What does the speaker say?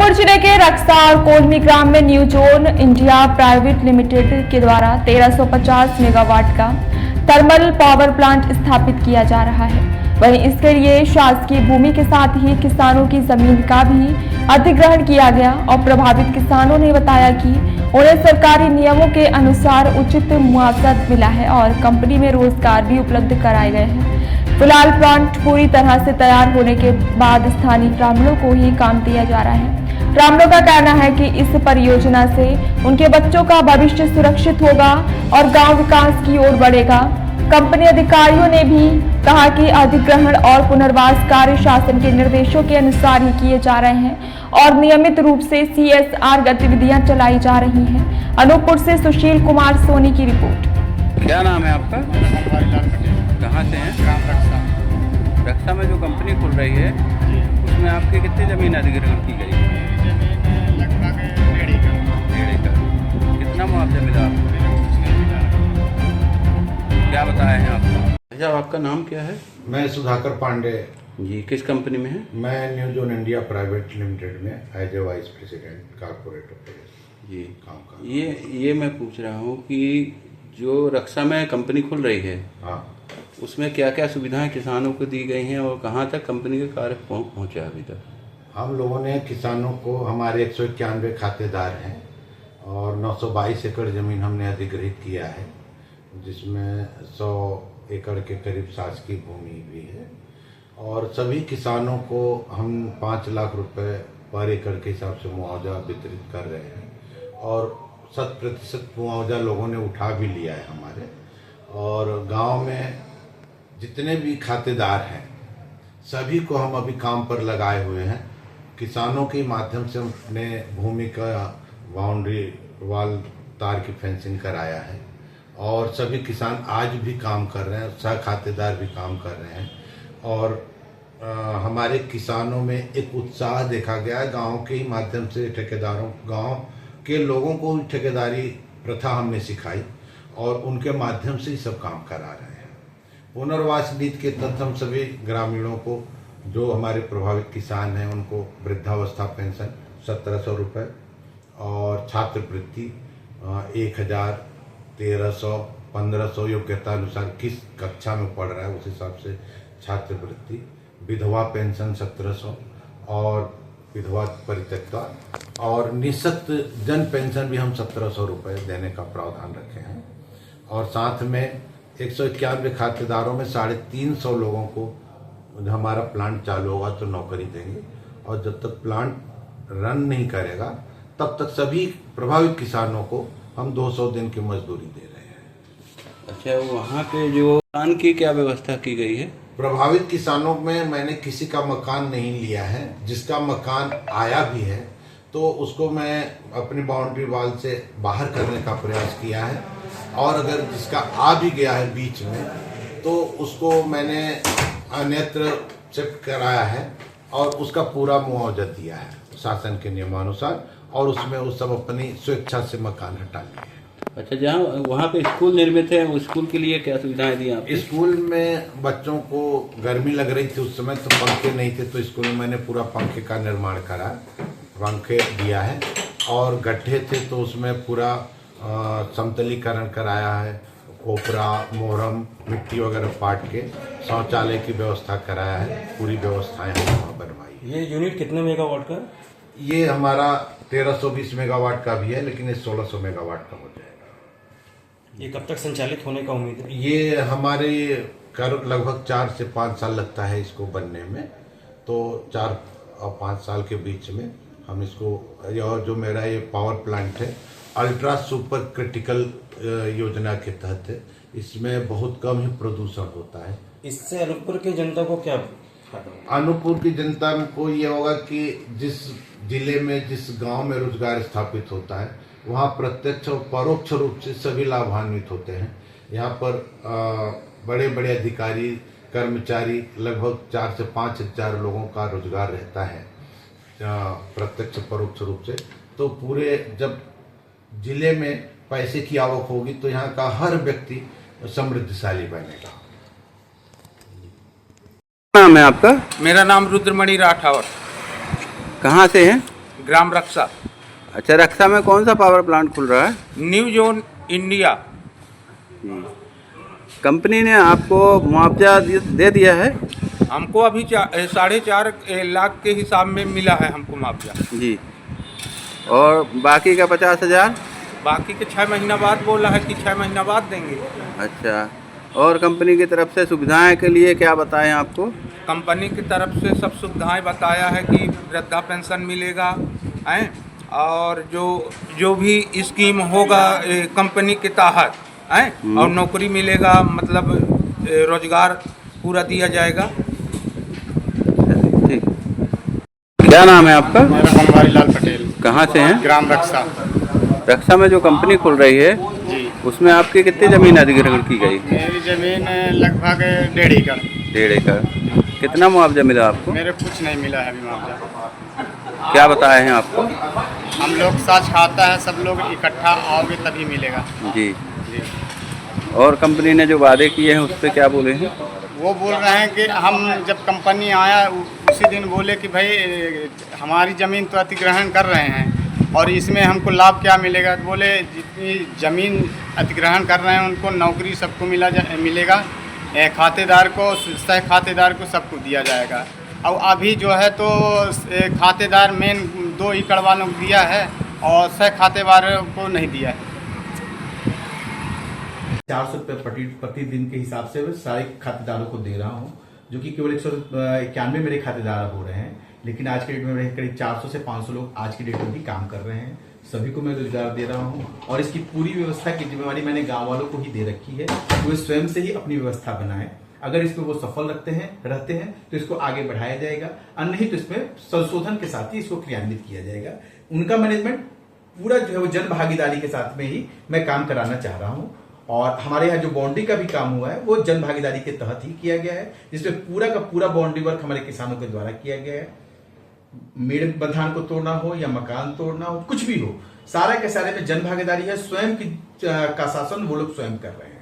अनूपपुर जिले के रक्सा और कोल्मी ग्राम में new zone India private limited के द्वारा 1350 मेगावाट का थर्मल पावर प्लांट स्थापित किया जा रहा है। वहीं इसके लिए शासकीय भूमि के साथ ही किसानों की जमीन का भी अधिग्रहण किया गया और प्रभावित किसानों ने बताया कि उन्हें सरकारी नियमों के अनुसार उचित मुआवजा मिला है और कंपनी में रोजगार भी उपलब्ध कराए गए हैं। फिलहाल प्लांट पूरी तरह से तैयार होने के बाद स्थानीय ग्रामीणों को ही काम दिया जा रहा है। ग्रामीणों का कहना है कि इस परियोजना से उनके बच्चों का भविष्य सुरक्षित होगा और गांव विकास की ओर बढ़ेगा। कंपनी अधिकारियों ने भी कहा कि अधिग्रहण और पुनर्वास कार्य शासन के निर्देशों के अनुसार ही किए जा रहे हैं और नियमित रूप से CSR गतिविधियां चलाई जा रही हैं। अनूपपुर से सुशील कुमार सोनी की रिपोर्ट। क्या नाम है आपका? कहाँ से हैं? ग्राम रक्षा। रक्षा में जो कंपनी खुल रही है उसमें आपकी कितनी ज़मीन अधिग्रहण की गई? जमीन लगभग 1.5 एकड़। कितना मुआवजा मिला आपको? क्या बताए हैं आपको? अच्छा, आपका नाम क्या है? मैं सुधाकर पांडे जी, किस कंपनी में है? मैं new zone India private limited में as a vice president corporate affairs जी काम कर। ये मैं पूछ रहा हूँ कि जो रक्षा में कंपनी खुल रही है हाँ, उसमें क्या क्या सुविधाएं किसानों को दी गई हैं और कहाँ तक कंपनी का कार्य पहुँचा अभी तक? हम लोगों ने किसानों को, हमारे 191 खातेदार हैं और 922 एकड़ ज़मीन हमने अधिग्रहित किया है, जिसमें 100 एकड़ के करीब शासकीय भूमि भी है और सभी किसानों को हम 5 लाख रुपए पर एकड़ के हिसाब से मुआवजा वितरित कर रहे हैं और 100% मुआवजा लोगों ने उठा भी लिया है हमारे। और गांव में जितने भी खातेदार हैं सभी को हम अभी काम पर लगाए हुए हैं। किसानों के माध्यम से हमने भूमि का बाउंड्री वाल तार की फेंसिंग कराया है और सभी किसान आज भी काम कर रहे हैं, सह खातेदार भी काम कर रहे हैं और हमारे किसानों में एक उत्साह देखा गया है। गांव के ही माध्यम से ठेकेदारों, गांव के लोगों को ठेकेदारी प्रथा हमने सिखाई और उनके माध्यम से ही सब काम करा रहे हैं। पुनर्वास नीति के तहत हम सभी ग्रामीणों को, जो हमारे प्रभावित किसान हैं, उनको वृद्धावस्था पेंशन 1700 रुपये और छात्रवृत्ति 1000, 1300, 1500 योग्यता अनुसार किस कक्षा में पढ़ रहा है उस हिसाब से छात्रवृत्ति, विधवा पेंशन 1700 और विधवा परित्यक्ता और निःशक्त जन पेंशन भी हम 1700 रुपये देने का प्रावधान रखे हैं। और साथ में 191 खातेदारों में 350 लोगों को हमारा प्लांट चालू होगा तो नौकरी देंगे और जब तक प्लांट रन नहीं करेगा तब तक सभी प्रभावित किसानों को हम 200 दिन की मजदूरी दे रहे हैं। अच्छा, वहाँ पे जो मकान की क्या व्यवस्था की गई है? प्रभावित किसानों में मैंने किसी का मकान नहीं लिया है। जिसका मकान आया भी है तो उसको मैं अपनी बाउंड्री वाल से बाहर करने का प्रयास किया है और अगर जिसका आ भी गया है बीच में तो उसको मैंने अन्यत्र शिफ्ट कराया है और उसका पूरा मुआवजा दिया है शासन के नियमानुसार और उसमें उस सब अपनी स्वेच्छा से मकान हटा लिए हैं। अच्छा, जहाँ वहाँ पे स्कूल निर्मित है, उस स्कूल के लिए क्या सुविधाएं दी आपने? स्कूल में बच्चों को गर्मी लग रही थी, उस समय तो पंखे नहीं थे, तो स्कूल में मैंने पूरा पंखे का निर्माण करा, पंखे दिया है और गड्ढे थे तो उसमें पूरा समतलीकरण कराया है, कोपरा, मोहरम, मिट्टी वगैरह पाट के शौचालय की व्यवस्था कराया है। पूरी व्यवस्थाएं हमने वहाँ बनवाई। ये यूनिट कितने मेगावाट का? ये हमारा 1320 मेगावाट का भी है, लेकिन ये 1600 मेगावाट का हो जाएगा। ये कब तक संचालित होने का उम्मीद है? ये हमारे लगभग 4 से 5 साल लगता है इसको बनने में, तो 4 और 5 साल के बीच में हम इसको, और जो मेरा ये पावर प्लांट है अल्ट्रा सुपर क्रिटिकल योजना के तहत है, इसमें बहुत कम ही प्रदूषण होता है। इससे अनूपपुर की जनता को क्या फायदा? अनूपपुर की जनता को ये होगा कि जिस जिले में, जिस गांव में रोजगार स्थापित होता है वहाँ प्रत्यक्ष और परोक्ष रूप से सभी लाभान्वित होते हैं। यहाँ पर बड़े बड़े अधिकारी, कर्मचारी, लगभग 4 से 5 हजार लोगों का रोजगार रहता है प्रत्यक्ष परोक्ष रूप से। तो पूरे जब जिले में पैसे की आवक होगी तो यहाँ का हर व्यक्ति समृद्धशाली बनेगा। नाम है आपका? मेरा नाम रुद्रमणि राठौर। कहाँ से हैं? ग्राम रक्षा। अच्छा, रक्षा में कौन सा पावर प्लांट खुल रहा है? New zone India. कंपनी ने आपको मुआवजा दे दिया है? हमको अभी 4.5 लाख के हिसाब में मिला है हमको मुआवजा जी। और बाकी का 50,000? बाकी के 6 महीना बाद बोला है कि 6 महीना बाद देंगे। अच्छा, और कंपनी की तरफ से सुविधाएं के लिए क्या बताएं आपको? कंपनी की तरफ से सब सुविधाएं बताया है कि वृद्धा पेंशन मिलेगा हैं, और जो भी स्कीम होगा कंपनी के तहत हैं, और नौकरी मिलेगा, मतलब रोजगार पूरा दिया जाएगा। ठीक। क्या नाम है आपका? मेरा बनवारी लाल पटेल। कहाँ से हैं? ग्राम रक्षा। रक्षा में जो कंपनी खुल रही है जी। उसमें आपकी कितनी जमीन अधिग्रहण की गई? मेरी जमीन लगभग 1.5 एकड़। 1.5 एकड़। कितना मुआवजा मिला आपको? मेरे कुछ नहीं मिला है अभी मुआवजा। क्या बताए हैं आपको? हम लोग साथ खाता है, सब लोग इकट्ठा आओगे तभी मिलेगा। जी। जी। और कंपनी ने जो वादे किए हैं उस पर क्या बोले हैं? वो बोल रहे हैं कि हम जब कंपनी आया उसी दिन बोले कि भाई हमारी ज़मीन तो अधिग्रहण कर रहे हैं और इसमें हमको लाभ क्या मिलेगा। तो बोले जितनी ज़मीन अधिग्रहण कर रहे हैं उनको नौकरी सबको मिलेगा, खातेदार को, सह खातेदार को सबको दिया जाएगा। और अभी जो है तो खातेदार मेन 2 एकड़ वालों को दिया है और सह खातेदार को नहीं दिया है। 400 रुपये प्रतिदिन के हिसाब से मैं सारे खातेदारों को दे रहा हूं, जो कि केवल 191 मेरे खातेदार हो रहे हैं। लेकिन आज के डेट में मेरे करीब 400 से 500 लोग आज की डेट में भी काम कर रहे हैं। सभी को मैं रोजगार दे रहा हूं और इसकी पूरी व्यवस्था की जिम्मेवारी मैंने गांव वालों को ही दे रखी है। वे स्वयं से ही अपनी व्यवस्था बनाएं। अगर इसमें वो सफल रहते हैं तो इसको आगे बढ़ाया जाएगा, और नहीं तो इसमें संशोधन के साथ ही इसको क्रियान्वित किया जाएगा। उनका मैनेजमेंट पूरा जो है वो जन भागीदारी के साथ में ही मैं काम कराना चाह रहा हूँ। और हमारे यहाँ जो बाउंड्री का भी काम हुआ है वो जन भागीदारी के तहत ही किया गया है, जिसमें पूरा का पूरा बाउंड्री वर्क हमारे किसानों के द्वारा किया गया है। मेड़ बंधान को तोड़ना हो या मकान तोड़ना हो, कुछ भी हो, सारा के सारे में जन भागीदारी है। स्वयं की का शासन वो लोग स्वयं कर रहे हैं।